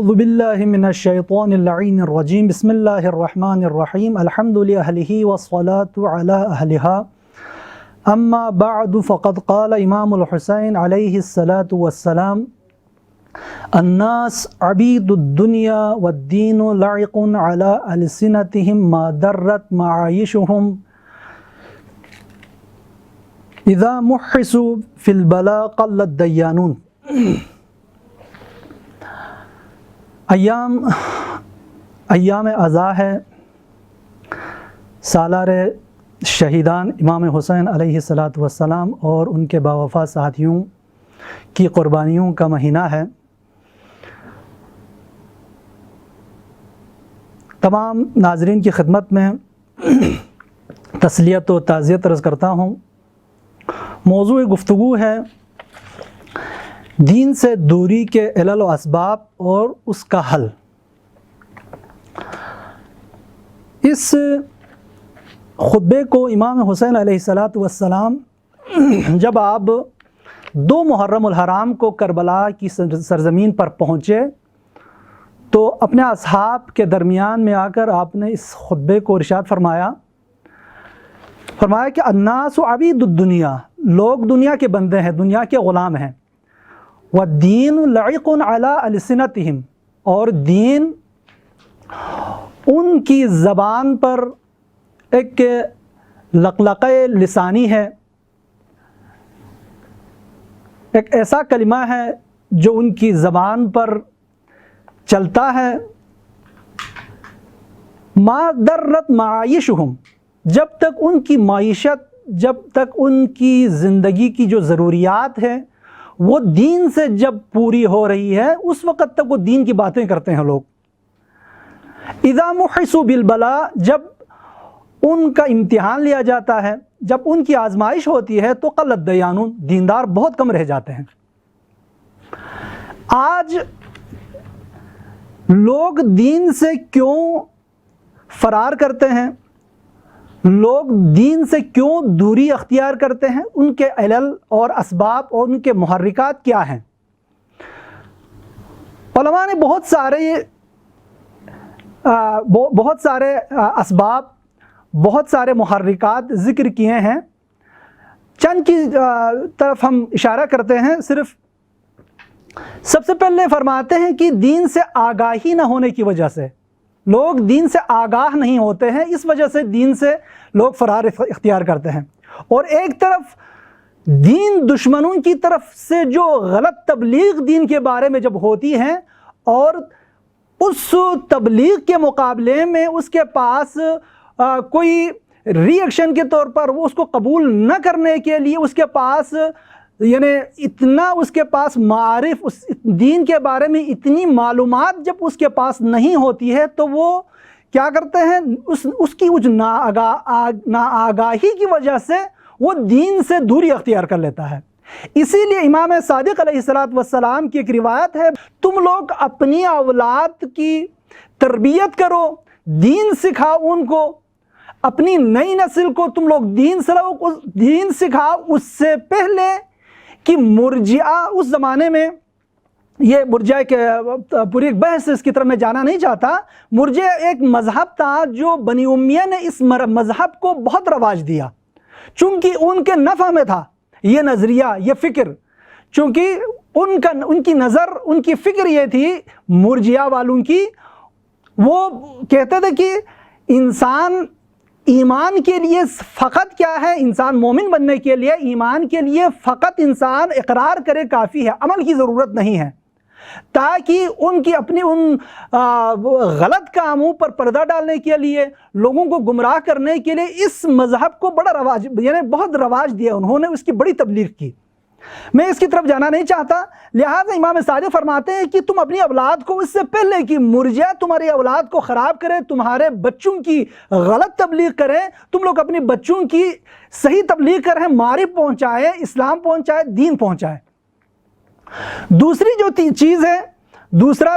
اعوذ باللہ من الشیطان اللعین الرجیم بسم اللہ الرحمن الرحیم الحمد لأہلہ والصلاة علی اہلہا اما بعد فقد قال امام الحسین علیہ الصلاة والسلام الناس عبید الدنیا والدین لعق علی السنتهم ما درت معایشهم اذا محسوا فی البلاء قل الدیانون۔ ایام عزا ہے، سالار شہیدان امام حسین علیہ الصلاۃ والسلام اور ان کے باوفا ساتھیوں کی قربانیوں کا مہینہ ہے۔ تمام ناظرین کی خدمت میں تسلیت و تعزیت عرض کرتا ہوں۔ موضوع گفتگو ہے دین سے دوری کے علل و اسباب اور اس کا حل۔ اس خطبے کو امام حسین علیہ الصلاۃ والسلام جب آپ 2 محرم الحرام کو کربلا کی سرزمین پر پہنچے تو اپنے اصحاب کے درمیان میں آ کر آپ نے اس خطبے کو ارشاد فرمایا کہ الناس عبید الدنیا، لوگ دنیا کے بندے ہیں، دنیا کے غلام ہیں، والدین لعق علی السنتہم، اور دین ان کی زبان پر ایک لقلقہ لسانی ہے، ایک ایسا کلمہ ہے جو ان کی زبان پر چلتا ہے۔ ما درت معایشہم، جب تک ان کی معیشت، جب تک ان کی زندگی کی جو ضروریات ہیں وہ دین سے جب پوری ہو رہی ہے اس وقت تک وہ دین کی باتیں کرتے ہیں لوگ۔ اذا محسوا بالبلاء، جب ان کا امتحان لیا جاتا ہے، جب ان کی آزمائش ہوتی ہے تو قل الدیانون، دیندار بہت کم رہ جاتے ہیں۔ آج لوگ دین سے کیوں فرار کرتے ہیں، لوگ دین سے کیوں دوری اختیار کرتے ہیں، ان کے علل اور اسباب اور ان کے محرکات کیا ہیں؟ علماء نے بہت سارے اسباب، بہت سارے محرکات ذکر کیے ہیں۔ چند کی طرف ہم اشارہ کرتے ہیں۔ صرف سب سے پہلے فرماتے ہیں کہ دین سے آگاہی نہ ہونے کی وجہ سے، لوگ دین سے آگاہ نہیں ہوتے ہیں، اس وجہ سے دین سے لوگ فرار اختیار کرتے ہیں۔ اور ایک طرف دین دشمنوں کی طرف سے جو غلط تبلیغ دین کے بارے میں جب ہوتی ہے اور اس تبلیغ کے مقابلے میں اس کے پاس کوئی ری ایکشن کے طور پر وہ اس کو قبول نہ کرنے کے لیے اس کے پاس اتنا اس کے پاس معارف، اس دین کے بارے میں اتنی معلومات جب اس کے پاس نہیں ہوتی ہے تو وہ کیا کرتے ہیں، اس کی ناآگاہی کی وجہ سے وہ دین سے دوری اختیار کر لیتا ہے۔ اسی لیے امام صادق علیہ السلام کی ایک روایت ہے، تم لوگ اپنی اولاد کی تربیت کرو، دین سکھاؤ ان کو، اپنی نئی نسل کو تم لوگ دین سکھاؤ، اس سے پہلے کہ مرجئہ اس زمانے میں، یہ مرجئہ کے پوری ایک بحث اس کی طرف میں جانا نہیں چاہتا، مرجئہ ایک مذہب تھا جو بنی امیہ نے اس مذہب کو بہت رواج دیا، چونکہ ان کے نفع میں تھا یہ نظریہ، یہ فکر، چونکہ ان کی نظر، ان کی فکر یہ تھی مرجئہ والوں کی، وہ کہتے تھے کہ انسان ایمان کے لیے فقط کیا ہے، انسان مومن بننے کے لیے، ایمان کے لیے فقط انسان اقرار کرے کافی ہے، عمل کی ضرورت نہیں ہے، تاکہ ان کی اپنی ان غلط کاموں پر پردہ ڈالنے کے لیے، لوگوں کو گمراہ کرنے کے لیے اس مذہب کو بڑا رواج، بہت رواج دیا، انہوں نے اس کی بڑی تبلیغ کی۔ میں اس کی طرف جانا نہیں چاہتا، لہٰذا امام صادق فرماتے ہیں کہ تم اپنی اولاد کو، اس سے پہلے کہ مرجئہ تمہاری اولاد کو خراب کرے، تمہارے بچوں کی غلط تبلیغ کریں، تم لوگ اپنے بچوں کی صحیح تبلیغ کریں، معرفت پہنچائے، اسلام پہنچائے، دین پہنچائے۔ دوسری جو چیز ہے، دوسری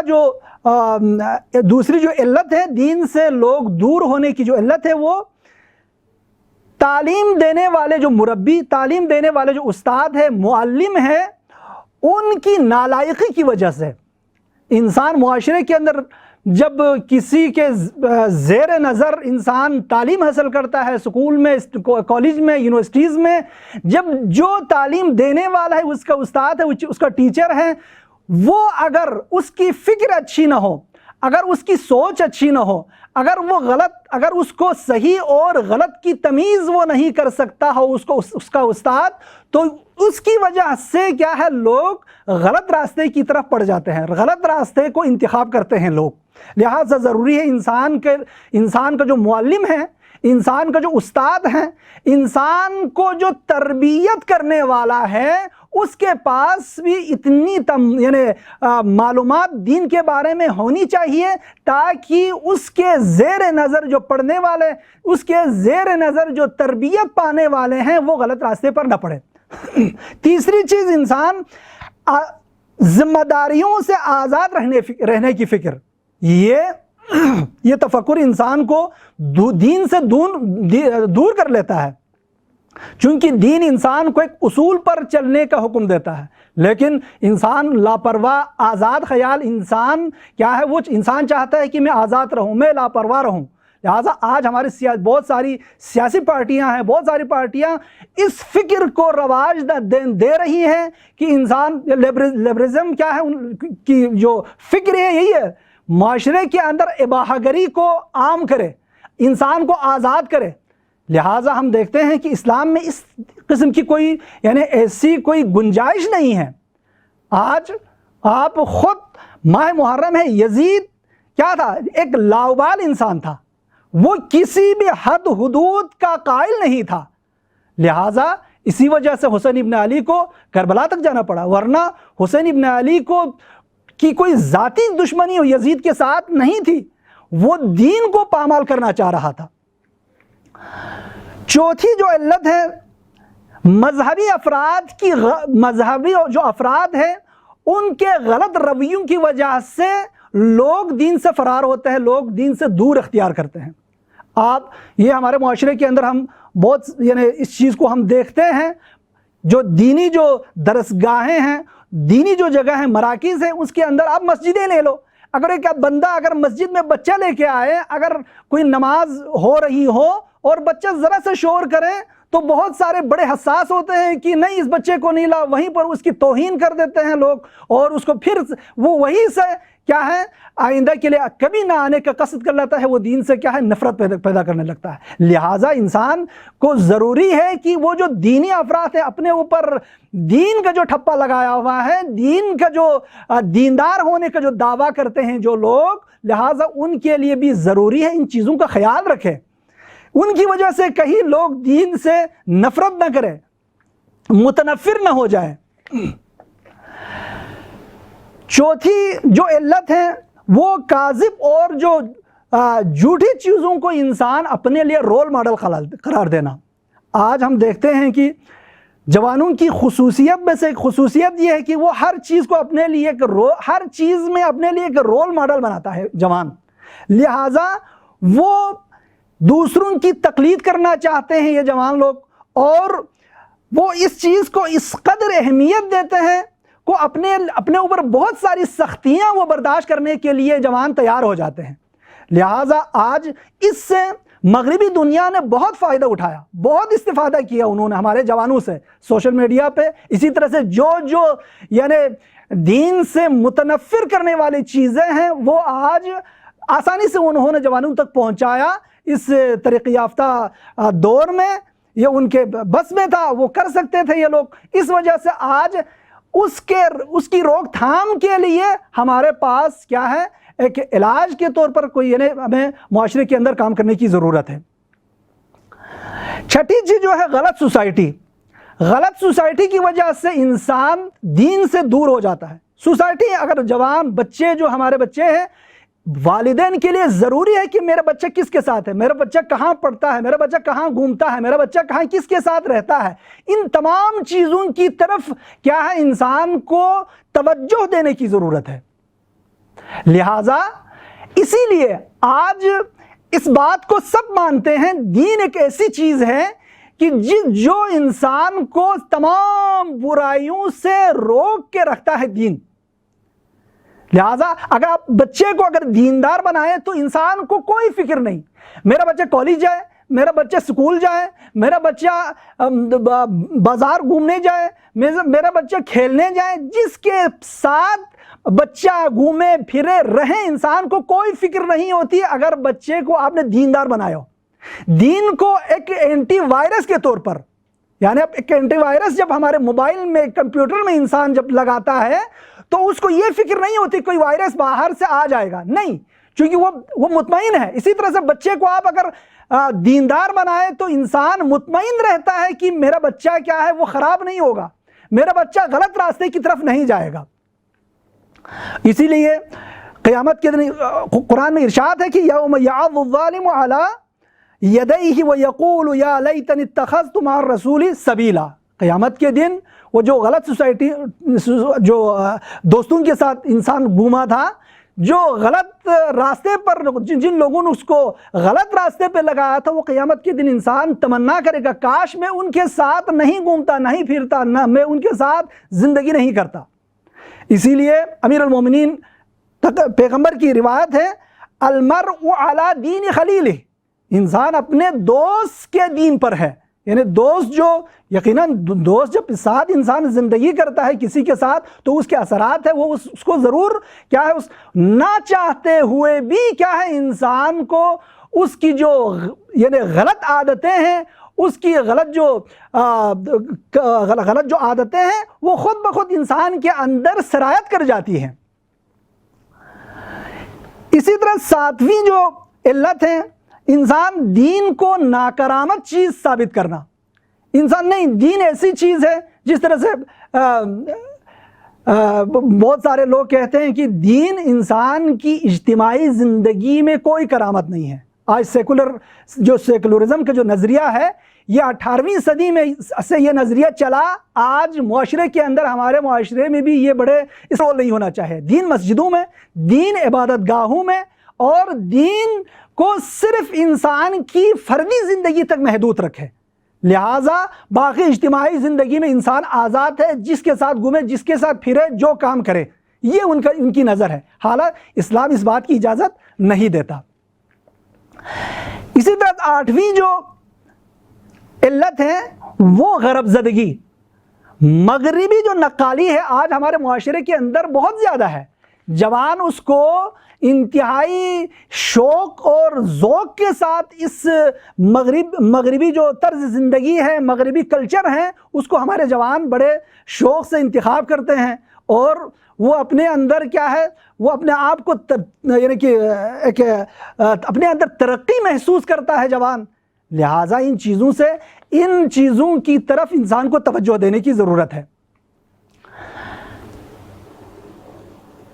جو علت ہے دین سے لوگ دور ہونے کی، جو علت ہے وہ تعلیم دینے والے جو مربی، تعلیم دینے والے جو استاد ہے، معلم ہے، ان کی نالائقی کی وجہ سے، انسان معاشرے کے اندر جب کسی کے زیر نظر انسان تعلیم حاصل کرتا ہے، اسکول میں، کالج میں، یونیورسٹیز میں، جب جو تعلیم دینے والا ہے، اس کا استاد ہے، اس کا ٹیچر ہے، وہ اگر اس کی فکر اچھی نہ ہو، اگر اس کی سوچ اچھی نہ ہو، اگر اس کو صحیح اور غلط کی تمیز وہ نہیں کر سکتا ہو اس کا استاد، تو اس کی وجہ سے کیا ہے، لوگ غلط راستے کی طرف پڑ جاتے ہیں، غلط راستے کو انتخاب کرتے ہیں لوگ۔ لہٰذا ضروری ہے انسان کا جو معلم ہے، انسان کا جو استاد ہے، انسان کو جو تربیت کرنے والا ہے، اس کے پاس بھی اتنی معلومات دین کے بارے میں ہونی چاہیے تاکہ اس کے زیر نظر جو پڑھنے والے، اس کے زیر نظر جو تربیت پانے والے ہیں، وہ غلط راستے پر نہ پڑے۔ تیسری چیز، انسان ذمہ داریوں سے آزاد رہنے کی فکر، یہ تفکر انسان کو دین سے دور کر لیتا ہے، چونکہ دین انسان کو ایک اصول پر چلنے کا حکم دیتا ہے، لیکن انسان لاپرواہ آزاد خیال انسان کیا ہے، وہ انسان چاہتا ہے کہ میں آزاد رہوں، میں لاپرواہ رہوں۔ لہٰذا آج ہماری بہت ساری سیاسی پارٹیاں ہیں، بہت ساری پارٹیاں اس فکر کو رواج دے رہی ہیں کہ انسان لبرزم کیا ہے، ان کی جو فکر ہے یہی ہے، معاشرے کے اندر اباحہ گری کو عام کرے، انسان کو آزاد کرے۔ لہٰذا ہم دیکھتے ہیں کہ اسلام میں اس قسم کی ایسی کوئی گنجائش نہیں ہے۔ آج آپ خود ماہ محرم ہے، یزید کیا تھا، ایک لاؤبال انسان تھا، وہ کسی بھی حد حدود کا قائل نہیں تھا، لہٰذا اسی وجہ سے حسین ابن علی کو کربلا تک جانا پڑا، ورنہ حسین ابن علی کی کوئی ذاتی دشمنی یزید کے ساتھ نہیں تھی، وہ دین کو پامال کرنا چاہ رہا تھا۔ چوتھی جو علت ہے، مذہبی جو افراد ہیں، ان کے غلط رویوں کی وجہ سے لوگ دین سے فرار ہوتے ہیں، لوگ دین سے دور اختیار کرتے ہیں۔ یہ ہمارے معاشرے کے اندر ہم بہت اس چیز کو ہم دیکھتے ہیں، جو دینی جو درسگاہیں ہیں، دینی جو جگہ ہیں، مراکز ہیں، اس کے اندر آپ مسجدیں لے لو، اگر ایک بندہ اگر مسجد میں بچہ لے کے آئے، اگر کوئی نماز ہو رہی ہو اور بچہ ذرا سے شور کرے تو بہت سارے بڑے حساس ہوتے ہیں کہ نہیں، اس بچے کو نہیں لا، وہیں پر اس کی توہین کر دیتے ہیں لوگ، اور اس کو پھر وہ وہیں سے کیا ہے، آئندہ کے لیے کبھی نہ آنے کا قصد کر لیتا ہے، وہ دین سے کیا ہے، نفرت پیدا کرنے لگتا ہے۔ لہٰذا انسان کو ضروری ہے کہ وہ جو دینی افراد ہیں، اپنے اوپر دین کا جو ٹھپا لگایا ہوا ہے، دین کا جو دیندار ہونے کا جو دعویٰ کرتے ہیں جو لوگ، لہٰذا ان کے لیے بھی ضروری ہے ان چیزوں کا خیال رکھے، ان کی وجہ سے کہیں لوگ دین سے نفرت نہ کریں، متنفر نہ ہو جائیں۔ چوتھی جو علت ہے وہ کاذب اور جو جھوٹی چیزوں کو انسان اپنے لیے رول ماڈل قرار دینا۔ آج ہم دیکھتے ہیں کہ جوانوں کی خصوصیت میں سے ایک خصوصیت یہ ہے کہ وہ ہر چیز کو اپنے لیے ہر چیز میں اپنے لیے ایک رول ماڈل بناتا ہے جوان، لہٰذا وہ دوسروں کی تقلید کرنا چاہتے ہیں یہ جوان لوگ، اور وہ اس چیز کو اس قدر اہمیت دیتے ہیں کو اپنے اوپر بہت ساری سختیاں وہ برداشت کرنے کے لیے جوان تیار ہو جاتے ہیں۔ لہٰذا آج اس سے مغربی دنیا نے بہت فائدہ اٹھایا، بہت استفادہ کیا انہوں نے ہمارے جوانوں سے، سوشل میڈیا پہ، اسی طرح سے جو دین سے متنفر کرنے والی چیزیں ہیں وہ آج آسانی سے انہوں نے جوانوں تک پہنچایا۔ اس ترقی یافتہ دور میں یہ ان کے بس میں تھا، وہ کر سکتے تھے یہ لوگ، اس وجہ سے آج اس کی روک تھام کے لیے ہمارے پاس کیا ہے، ایک علاج کے طور پر کوئی ہمیں معاشرے کے اندر کام کرنے کی ضرورت ہے۔ چھٹی چیز جو ہے غلط سوسائٹی۔ غلط سوسائٹی کی وجہ سے انسان دین سے دور ہو جاتا ہے۔ سوسائٹی اگر جوان بچے جو ہمارے بچے ہیں، والدین کے لیے ضروری ہے کہ میرا بچہ کس کے ساتھ ہے، میرا بچہ کہاں پڑھتا ہے، میرا بچہ کہاں گھومتا ہے، میرا بچہ کہاں کس کے ساتھ رہتا ہے، ان تمام چیزوں کی طرف کیا ہے، انسان کو توجہ دینے کی ضرورت ہے۔ لہٰذا اسی لیے آج اس بات کو سب مانتے ہیں، دین ایک ایسی چیز ہے کہ جو انسان کو تمام برائیوں سے روک کے رکھتا ہے۔ دین لہٰذا اگر آپ بچے کو اگر دیندار بنائیں تو انسان کو کوئی فکر نہیں، میرا بچہ کالج جائے، میرا بچہ سکول جائے، میرا بچہ بازار گھومنے جائے، میرا بچہ کھیلنے جائے، جس کے ساتھ بچہ گھومے پھرے رہے، انسان کو کوئی فکر نہیں ہوتی اگر بچے کو آپ نے دیندار بنایا ہو۔ دین کو ایک اینٹی وائرس کے طور پر، یعنی ایک اینٹی وائرس جب ہمارے موبائل میں کمپیوٹر میں انسان جب لگاتا ہے تو اس کو یہ فکر نہیں ہوتی کوئی وائرس باہر سے آ جائے گا، نہیں، چونکہ وہ مطمئن ہے۔ اسی طرح سے بچے کو آپ اگر دیندار بنائے تو انسان مطمئن رہتا ہے کہ میرا بچہ کیا ہے، وہ خراب نہیں ہوگا، میرا بچہ غلط راستے کی طرف نہیں جائے گا۔ اسی لیے قیامت کے دن قرآن میں ارشاد ہے کہ یوم یعض الظالم علی یدیہ ویقول یا لیتنی اتخذت مع الرسول سبیلا، قیامت کے دن وہ جو غلط سوسائٹی جو دوستوں کے ساتھ انسان گھوما تھا، جو غلط راستے پر جن لوگوں نے اس کو غلط راستے پہ لگایا تھا، وہ قیامت کے دن انسان تمنا کرے گا کاش میں ان کے ساتھ نہیں گھومتا، نہیں پھرتا، نہ میں ان کے ساتھ زندگی نہیں کرتا۔ اسی لیے امیر المومنین پیغمبر کی روایت ہے المرء علی دین خلیلہ، انسان اپنے دوست کے دین پر ہے، یعنی دوست جو یقیناً دوست جب ساتھ انسان زندگی کرتا ہے کسی کے ساتھ تو اس کے اثرات ہیں وہ اس کو ضرور کیا ہے، اس نہ چاہتے ہوئے بھی کیا ہے انسان کو اس کی جو یعنی غلط عادتیں ہیں، اس کی غلط جو عادتیں ہیں وہ خود بخود انسان کے اندر سرایت کر جاتی ہیں۔ اسی طرح ساتویں جو علت ہے انسان دین کو ناکارآمد چیز ثابت کرنا، انسان نہیں، دین ایسی چیز ہے جس طرح سے بہت سارے لوگ کہتے ہیں کہ دین انسان کی اجتماعی زندگی میں کوئی کرامت نہیں ہے۔ آج سیکولرزم کا جو نظریہ ہے یہ 18ویں صدی میں سے یہ نظریہ چلا، آج معاشرے کے اندر ہمارے معاشرے میں بھی یہ بڑے اس رول نہیں ہونا چاہیے۔ دین مسجدوں میں، دین عبادت گاہوں میں، اور دین کو صرف انسان کی فردی زندگی تک محدود رکھے، لہٰذا باقی اجتماعی زندگی میں انسان آزاد ہے، جس کے ساتھ گھومے، جس کے ساتھ پھرے، جو کام کرے، یہ ان کی نظر ہے، حالانکہ اسلام اس بات کی اجازت نہیں دیتا۔ اسی طرح 8ویں جو علت ہے وہ غرب زدگی، مغربی جو نقالی ہے آج ہمارے معاشرے کے اندر بہت زیادہ ہے، جوان اس کو انتہائی شوق اور ذوق کے ساتھ اس مغربی جو طرز زندگی ہے، مغربی کلچر ہے، اس کو ہمارے جوان بڑے شوق سے انتخاب کرتے ہیں، اور وہ اپنے اندر کیا ہے، وہ اپنے آپ کو یعنی کہ اپنے اندر ترقی محسوس کرتا ہے جوان، لہٰذا ان چیزوں کی طرف انسان کو توجہ دینے کی ضرورت ہے۔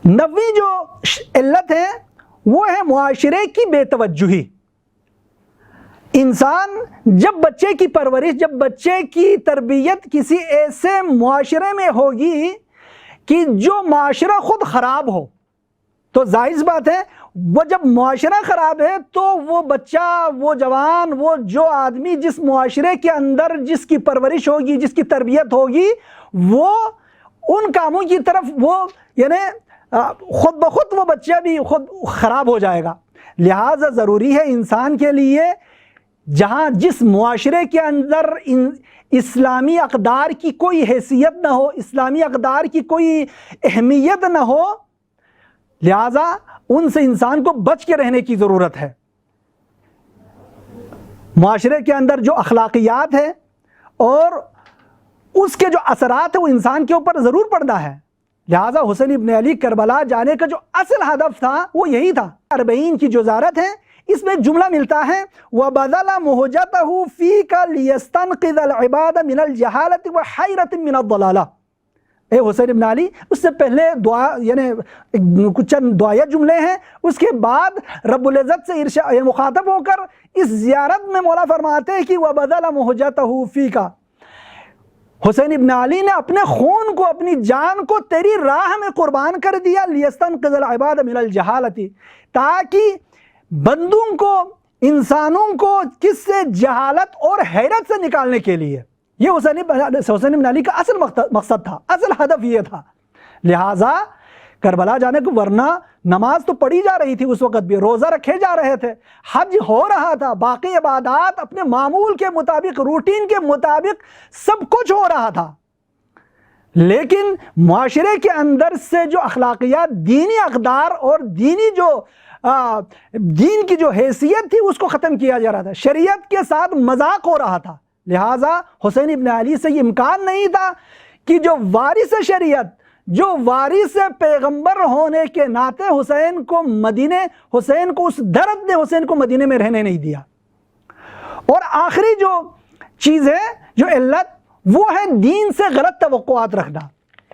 9ویں جو علت ہے وہ ہے معاشرے کی بے توجہی۔ انسان جب بچے کی پرورش، جب بچے کی تربیت کسی ایسے معاشرے میں ہوگی کہ جو معاشرہ خود خراب ہو، تو ظاہر سی بات ہے وہ جب معاشرہ خراب ہے تو وہ بچہ، وہ جوان، وہ جو آدمی جس معاشرے کے اندر جس کی پرورش ہوگی، جس کی تربیت ہوگی، وہ ان کاموں کی طرف وہ یعنی خود بخود وہ بچہ بھی خود خراب ہو جائے گا۔ لہٰذا ضروری ہے انسان کے لیے جہاں جس معاشرے کے اندر اسلامی اقدار کی کوئی حیثیت نہ ہو، اسلامی اقدار کی کوئی اہمیت نہ ہو، لہٰذا ان سے انسان کو بچ کے رہنے کی ضرورت ہے۔ معاشرے کے اندر جو اخلاقیات ہے اور اس کے جو اثرات ہیں وہ انسان کے اوپر ضرور پڑتا ہے، لہٰذا حسین ابن علی کربلا جانے کا جو اصل ہدف تھا وہ یہی تھا۔ 40 کی جو زیارت ہے اس میں جملہ ملتا ہے وَبَذَلَ مُهْجَتَهُ فِيكَ لِيَسْتَنْقِذَ الْعِبَادَ مِنَ الْجَهَالَةِ وَحَيْرَةٍ مِنَ الضَّلَالَةِ۔ اے حسین ابن علی، اس سے پہلے دعا یعنی کچھ چند دعائیہ جملے ہیں، اس کے بعد رب العزت سے مخاطب ہو کر اس زیارت میں مولا فرماتے ہیں کہ وَبَذَلَ مُهْجَتَهُ فِيكَ، حسین ابن علی نے اپنے خون کو، اپنی جان کو تیری راہ میں قربان کر دیا، لِيَسْتَنْقِذَ الْعِبَادَ مِنَ الْجَهَالَةِ، تاکہ بندوں کو، انسانوں کو کس سے، جہالت اور حیرت سے نکالنے کے لیے۔ یہ حسین ابن علی کا اصل مقصد تھا، اصل ہدف یہ تھا۔ لہٰذا کربلا جانے کو، ورنہ نماز تو پڑھی جا رہی تھی اس وقت بھی، روزہ رکھے جا رہے تھے، حج ہو رہا تھا، باقی عبادات اپنے معمول کے مطابق، روٹین کے مطابق سب کچھ ہو رہا تھا، لیکن معاشرے کے اندر سے جو اخلاقیات، دینی اقدار اور دینی جو دین کی جو حیثیت تھی اس کو ختم کیا جا رہا تھا، شریعت کے ساتھ مذاق ہو رہا تھا۔ لہٰذا حسین ابن علی سے یہ امکان نہیں تھا کہ جو وارث شریعت، جو وارث پیغمبر ہونے کے ناطے حسین کو اس درد نے حسین کو مدینے میں رہنے نہیں دیا۔ اور آخری جو چیز ہے، جو علت، وہ ہے دین سے غلط توقعات رکھنا۔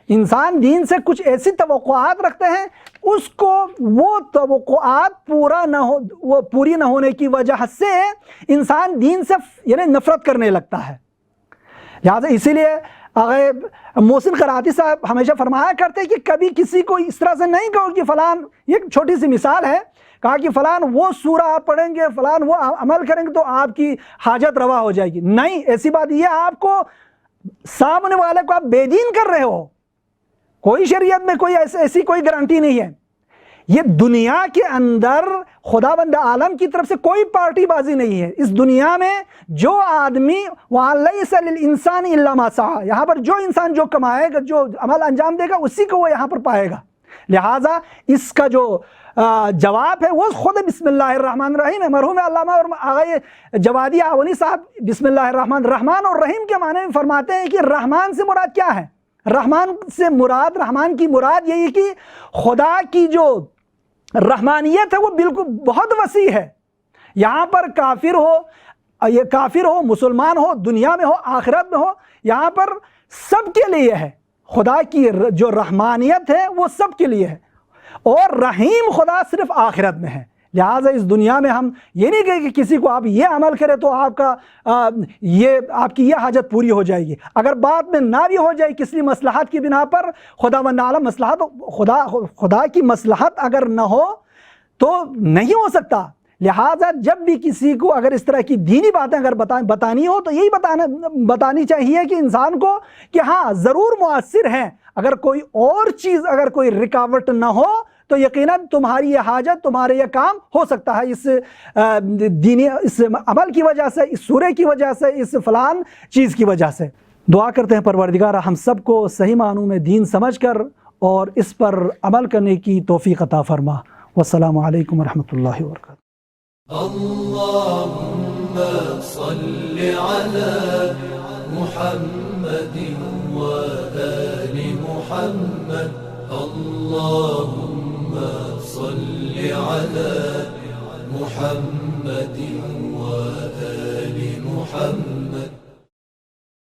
انسان دین سے کچھ ایسی توقعات رکھتے ہیں، اس کو وہ توقعات پوری نہ ہونے کی وجہ سے انسان دین سے یعنی نفرت کرنے لگتا ہے۔ لہٰذا اسی لیے محسن قرائتی صاحب ہمیشہ فرمایا کرتے کہ کبھی کسی کو اس طرح سے نہیں کہو کہ فلان، یہ چھوٹی سی مثال ہے، کہا کہ فلان وہ سورہ آپ پڑھیں گے، فلان وہ عمل کریں گے تو آپ کی حاجت روا ہو جائے گی۔ نہیں، ایسی بات یہ آپ کو سامنے والے کو آپ بے دین کر رہے ہو۔ کوئی شریعت میں کوئی ایسی کوئی گارنٹی نہیں ہے۔ یہ دنیا کے اندر خداوند عالم کی طرف سے کوئی پارٹی بازی نہیں ہے۔ اس دنیا میں جو آدمی وَلَيْسَ لِلْإِنسَانِ إِلَّا مَا سَعَىٰ، یہاں پر جو انسان جو کمائے گا، جو عمل انجام دے گا، اسی کو وہ یہاں پر پائے گا۔ لہٰذا اس کا جو جواب ہے وہ خود بسم اللہ الرحمن الرحیم ہے۔ مرحوم علامہ اور آغا جوادی آولی صاحب بسم اللہ الرحمن، رحمان اور رحیم کے معنی میں فرماتے ہیں کہ رحمان سے مراد کیا ہے؟ رحمان کی مراد یہی کہ خدا کی جو رحمانیت ہے وہ بالکل بہت وسیع ہے۔ یہاں پر کافر ہو، مسلمان ہو، دنیا میں ہو، آخرت میں ہو، یہاں پر سب کے لیے ہے۔ خدا کی جو رحمانیت ہے وہ سب کے لیے ہے، اور رحیم خدا صرف آخرت میں ہے۔ لہٰذا اس دنیا میں ہم یہ نہیں کہیں کہ کسی کو آپ یہ عمل کرے تو آپ کی یہ حاجت پوری ہو جائے گی۔ اگر بات میں نہ بھی ہو جائے کسی مصلحت کی بنا پر، خداوند عالم خدا کی مصلحت اگر نہ ہو تو نہیں ہو سکتا۔ لہٰذا جب بھی کسی کو اگر اس طرح کی دینی باتیں اگر بتانی ہو تو یہی بتانی چاہیے کہ انسان کو کہ ہاں ضرور مؤثر ہیں، اگر کوئی اور چیز، اگر کوئی رکاوٹ نہ ہو تو یقیناً تمہاری یہ حاجت، تمہارے یہ کام ہو سکتا ہے اس عمل کی وجہ سے، اس سورے کی وجہ سے، اس فلان چیز کی وجہ سے۔ دعا کرتے ہیں پروردگار ہم سب کو صحیح معنوں میں دین سمجھ کر اور اس پر عمل کرنے کی توفیق عطا فرما۔ والسلام علیکم ورحمۃ اللہ وبرکاتہ۔ اللهم صل على محمد وآل محمد، اللهم صل على محمد وآل محمد۔